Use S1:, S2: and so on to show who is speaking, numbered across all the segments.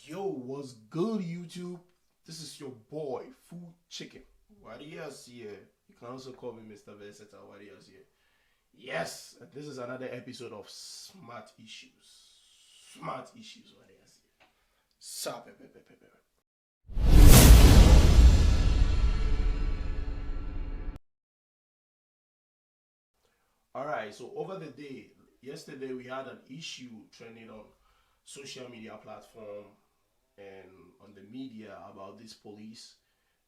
S1: Yo, what's good, YouTube? This is your boy, Ful-Chiq-King. What do you here? You can also call me Mr. Versatile. What do you here? Yes, this is another episode of Smart Issues. Smart Issues. What do you here? Sup, Alright, so over the day, yesterday we had an issue trending on social media platform and on the media about this police,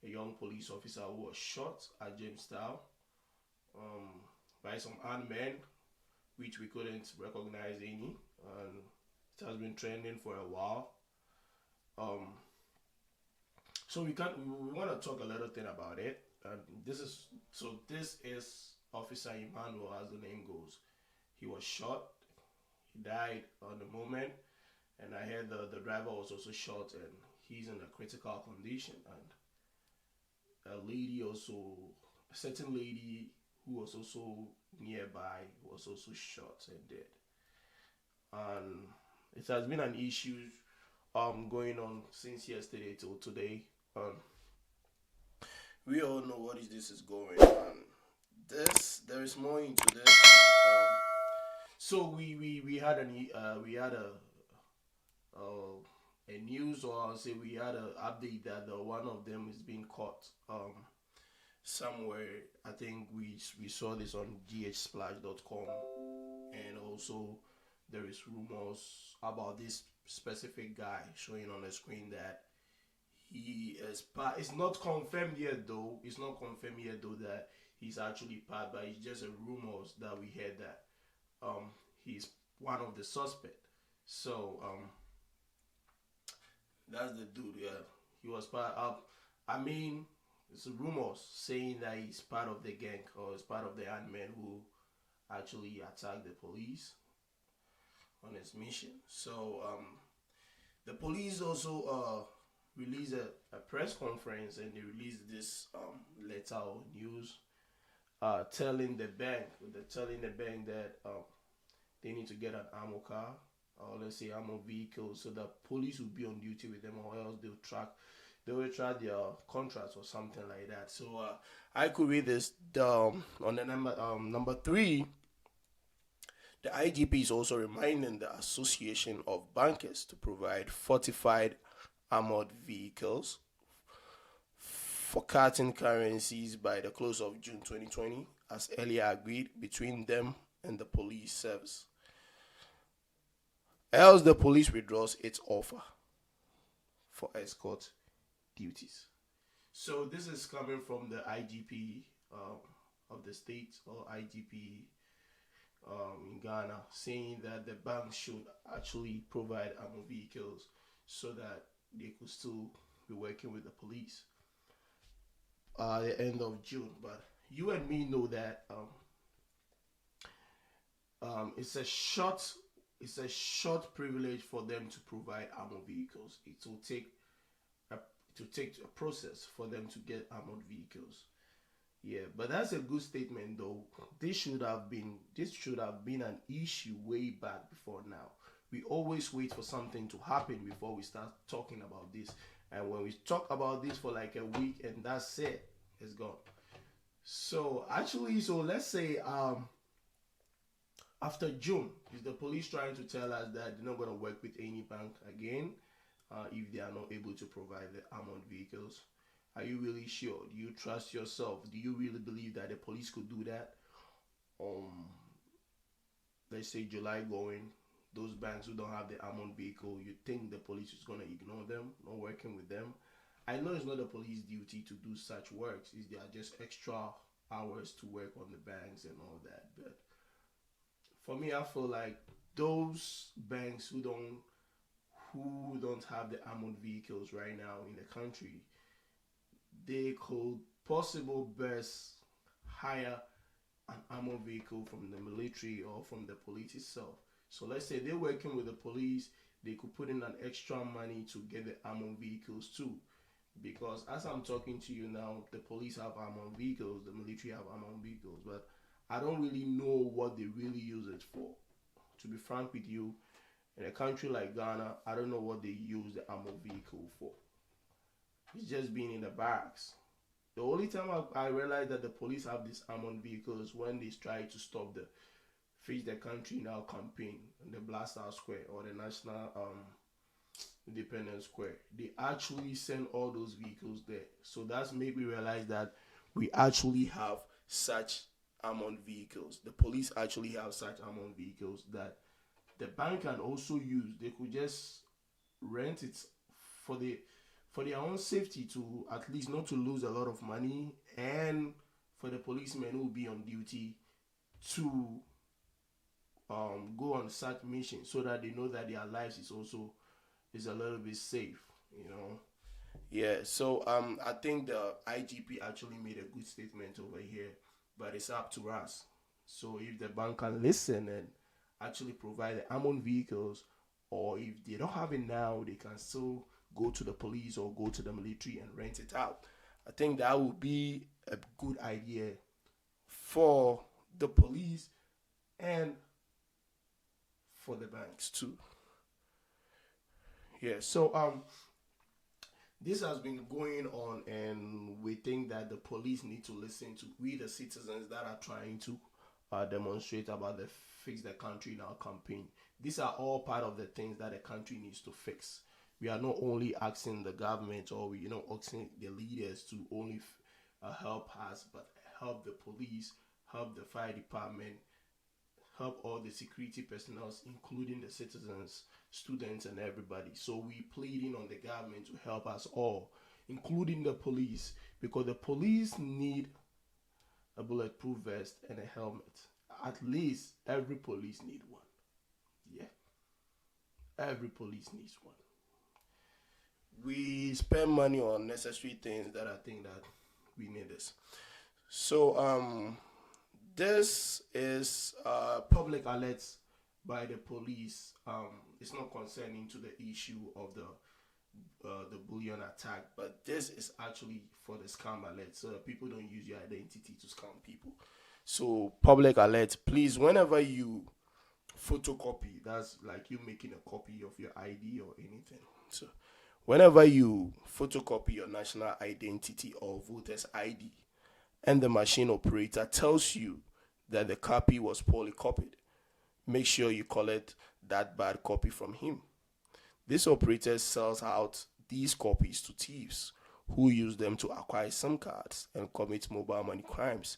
S1: a young police officer who was shot at Jamestown by some armed men, which we couldn't recognize any, and it has been trending for a while. So we want to talk a little thing about it, and this is Officer Emmanuel, as the name goes. He was shot. He died on the moment, and I heard the driver was also shot, and he's in a critical condition. And a certain lady who was also nearby was also shot and dead. And it has been an issue going on since yesterday till today. We all know what is going on. There is more into this. So we had a news, or I'll say we had an update that one of them is being caught somewhere. I think we saw this on ghsplash.com, and also there is rumors about this specific guy showing on the screen that he is part. It's not confirmed yet though. That he's actually part, but it's just a rumors that we heard that he's one of the suspect. So that's the dude. Yeah, he was part of. I mean, it's rumors saying that he's part of the gang, or is part of the armed men who actually attacked the police on his mission. So the police also released a press conference, and they released this letter or news telling the bank that they need to get an ammo car, or let's say ammo vehicle, so that police will be on duty with them, or else they will track their contracts or something like that. So I could read this on the number 3. The IGP is also reminding the Association of Bankers to provide fortified armored vehicles for carting currencies by the close of June 2020, as earlier agreed between them and the police service. Else the police withdraws its offer for escort duties. So this is coming from the IGP of the state, or IGP in Ghana, saying that the bank should actually provide armored vehicles so that they could still be working with the police at the end of June. But you and me know that it's a short privilege for them to provide armored vehicles. It will take a process for them to get armored vehicles. Yeah, but that's a good statement though. This should have been an issue way back before now. We always wait for something to happen before we start talking about this. And when we talk about this for like a week and that's it, it's gone. So let's say after June, is the police trying to tell us that they're not going to work with any bank again if they are not able to provide the armored vehicles? Are you really sure? Do you trust yourself? Do you really believe that the police could do that? Let's say July going, those banks who don't have the armored vehicle, you think the police is going to ignore them, not working with them? I know it's not the police duty to do such works. They are just extra hours to work on the banks and all that. But for me, I feel like those banks who don't have the armored vehicles right now in the country, they could possibly best hire an armored vehicle from the military or from the police itself. So let's say they're working with the police, they could put in an extra money to get the armored vehicles too. Because as I'm talking to you now, the police have armored vehicles, the military have armored vehicles, but I don't really know what they really use it for. To be frank with you, In a country like Ghana, I don't know what they use the armored vehicle for. It's just being in the barracks. The only time I realized that the police have these armored vehicles when they try to stop the Face the Country Now campaign in the Blast House Square or the National Independence Square. They actually send all those vehicles there. So that's made me realize that we actually have such armored vehicles. The police actually have such armored vehicles that the bank can also use. They could just rent it for their own safety, to at least not to lose a lot of money, and for the policemen who will be on duty to go on such missions, so that they know that their lives is a little bit safe, you know. Yeah, so I think the IGP actually made a good statement over here, but it's up to us. So if the bank can listen and actually provide the armored vehicles, or if they don't have it now, they can still go to the police or go to the military and rent it out. I think that would be a good idea for the police and for the banks too. Yeah, so this has been going on, and we think that the police need to listen to we, the citizens that are trying to demonstrate about the Fix the Country Now campaign. These are all part of the things that the country needs to fix. We are not only asking the government, or we asking the leaders to only help us, but help the police, help the fire department, help all the security personnel, including the citizens, students, and everybody. So we pleading on the government to help us all, including the police, because the police need a bulletproof vest and a helmet. At least every police need one. Yeah, every police needs one. We spend money on necessary things that I think that we need this. So this is public alerts by the police. It's not concerning to the issue of the bullion attack, but this is actually for the scam alert, so that people don't use your identity to scam people. So public alert, please, whenever you photocopy, that's like you making a copy of your ID or anything. So whenever you photocopy your national identity or voter's ID, and the machine operator tells you that the copy was poorly copied, make sure you collect that bad copy from him. This operator sells out these copies to thieves who use them to acquire SIM cards and commit mobile money crimes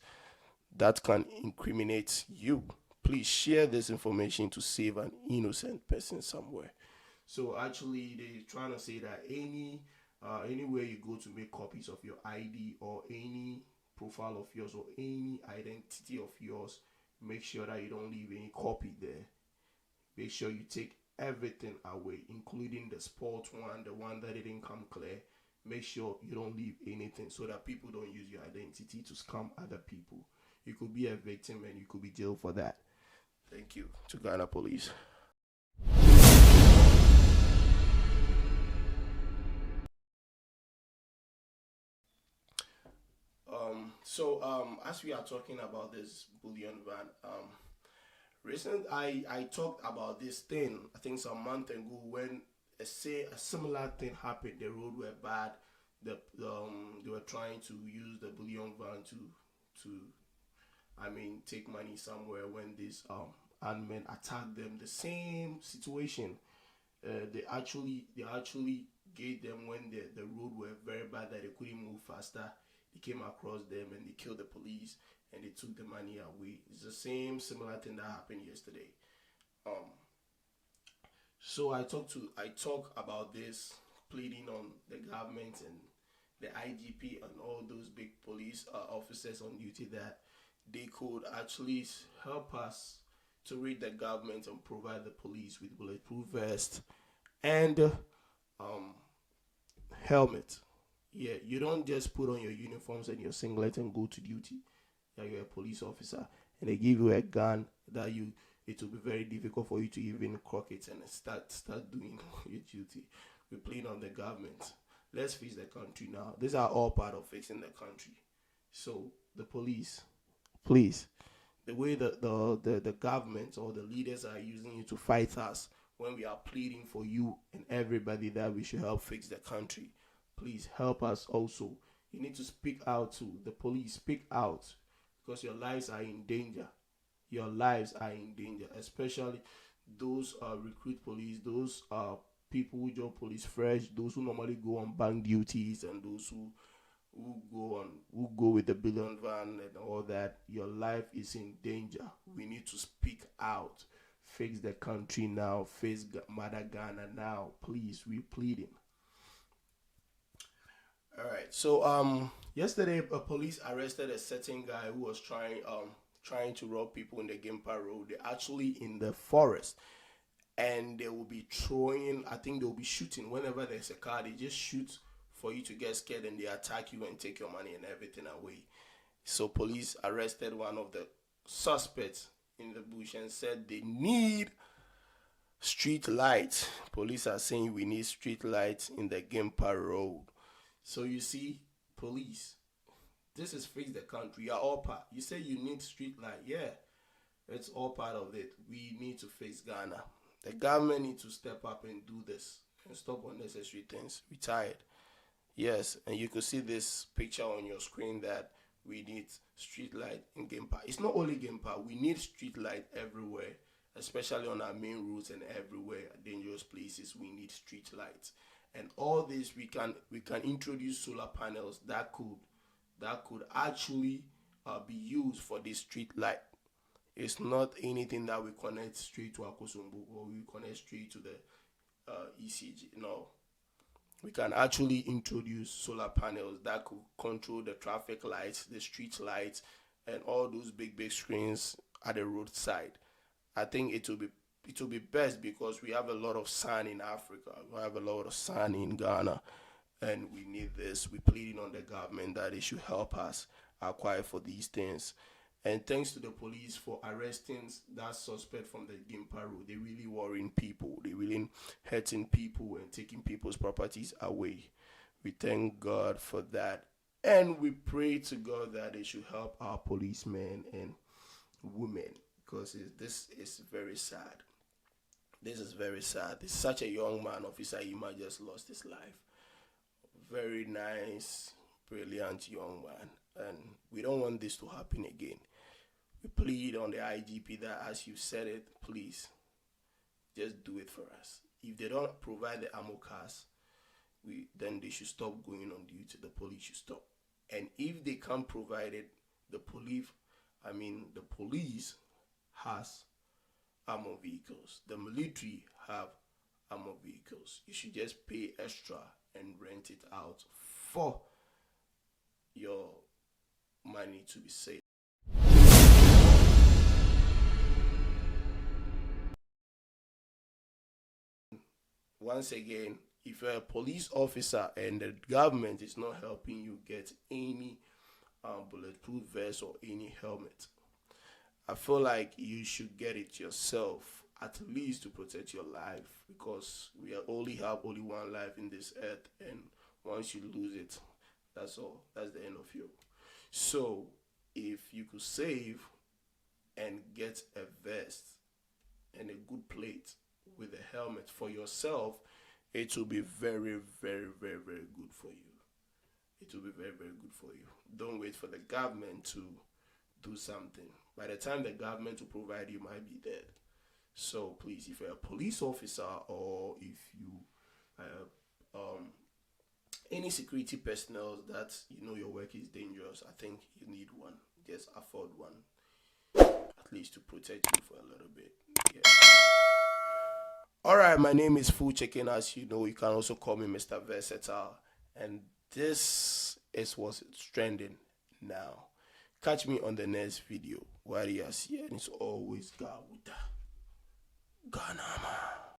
S1: that can incriminate you. Please share this information to save an innocent person somewhere. So actually, they're trying to say that anywhere you go to make copies of your ID or any profile of yours or any identity of yours, make sure that you don't leave any copy there. Make sure you take everything away, including the sport one, the one that didn't come clear. Make sure you don't leave anything, so that people don't use your identity to scam other people. You could be a victim and you could be jailed for that. Thank you to Ghana Police. As we are talking about this bullion van, I talked about this thing, I think some month ago, when a similar thing happened. The road were bad. They were trying to use the bullion van to take money somewhere, when this armed men attacked them. The same situation. They actually gave them, when the road were very bad that they couldn't move faster. They came across them and they killed the police and they took the money away. It's the similar thing that happened yesterday. So I talk about this, pleading on the government and the IGP and all those big police officers on duty, that they could actually help us to read the government and provide the police with bulletproof vest and helmet. Yeah, you don't just put on your uniforms and your singlet and go to duty. Yeah, you're a police officer, and they give you a gun that it will be very difficult for you to even cock it and start doing your duty. We plead on the government. Let's fix the country now. These are all part of fixing the country. So the police, please, the way the government or the leaders are using it to fight us when we are pleading for you and everybody that we should help fix the country, please help us also. You need to speak out to the police. Speak out, because your lives are in danger. Your lives are in danger, especially those recruit police, those people who join police fresh, those who normally go on bank duties, and those who go with the Bullion Van and all that. Your life is in danger. We need to speak out. Fix the country now. Fix Mother Ghana now. Please, we pleading. All right. So yesterday, police arrested a certain guy who was trying to rob people in the Gimpa Road. They're actually in the forest, and they will be throwing. I think they will be shooting whenever there's a car. They just shoot for you to get scared, and they attack you and take your money and everything away. So police arrested one of the suspects in the bush and said they need street lights. Police are saying we need street lights in the Gimpa Road. So you see, police, this is fix the country. You are all part. You say you need street light. Yeah, it's all part of it. We need to fix Ghana. The government needs to step up and do this and stop unnecessary things. We're tired. Yes, and you could see this picture on your screen that we need street light in Gimpa. It's not only Gimpa. We need street light everywhere, especially on our main roads and everywhere, dangerous places. We need street lights, and all this we can introduce solar panels that could actually be used for this street light. It's not anything that we connect straight to Akosombo or we connect straight to the ECG. No. We can actually introduce solar panels that could control the traffic lights, the street lights, and all those big screens at the roadside. I think it will be best, because we have a lot of sun in Africa. We have a lot of sun in Ghana, and we need this. We're pleading on the government that they should help us acquire for these things. And thanks to the police for arresting that suspect from the Gimpa Road. They're really worrying people. They're really hurting people and taking people's properties away. We thank God for that. And we pray to God that they should help our policemen and women, because this is very sad. This is very sad. It's such a young man, Officer Ima, just lost his life. Very nice, brilliant young man. And we don't want this to happen again. We plead on the IGP that, as you said it, please just do it for us. If they don't provide the ammo cars, then they should stop going on duty. The police should stop. And if they can't provide it, the police has armor vehicles. The military have armor vehicles. You should just pay extra and rent it out for your money to be saved. Once again, if you're a police officer and the government is not helping you get any bulletproof vest or any helmet, I feel like you should get it yourself, at least to protect your life, because we only have one life in this earth, and once you lose it, that's all. That's the end of you. So if you could save and get a vest and a good plate with a helmet for yourself, it will be very, very, very, very good for you. It will be very, very good for you. Don't wait for the government to do something. By the time the government will provide, you might be dead. So please, if you're a police officer, or if you any security personnel that you know your work is dangerous, I think you need one. Just afford one, at least to protect you for a little bit. Yeah. All right, my name is Ful-Chiq-King. As you know, you can also call me Mr. Versatile. And this is what's trending now. Catch me on the next video. Warriors here, and it's always Gah Wutah Gah Narhmah.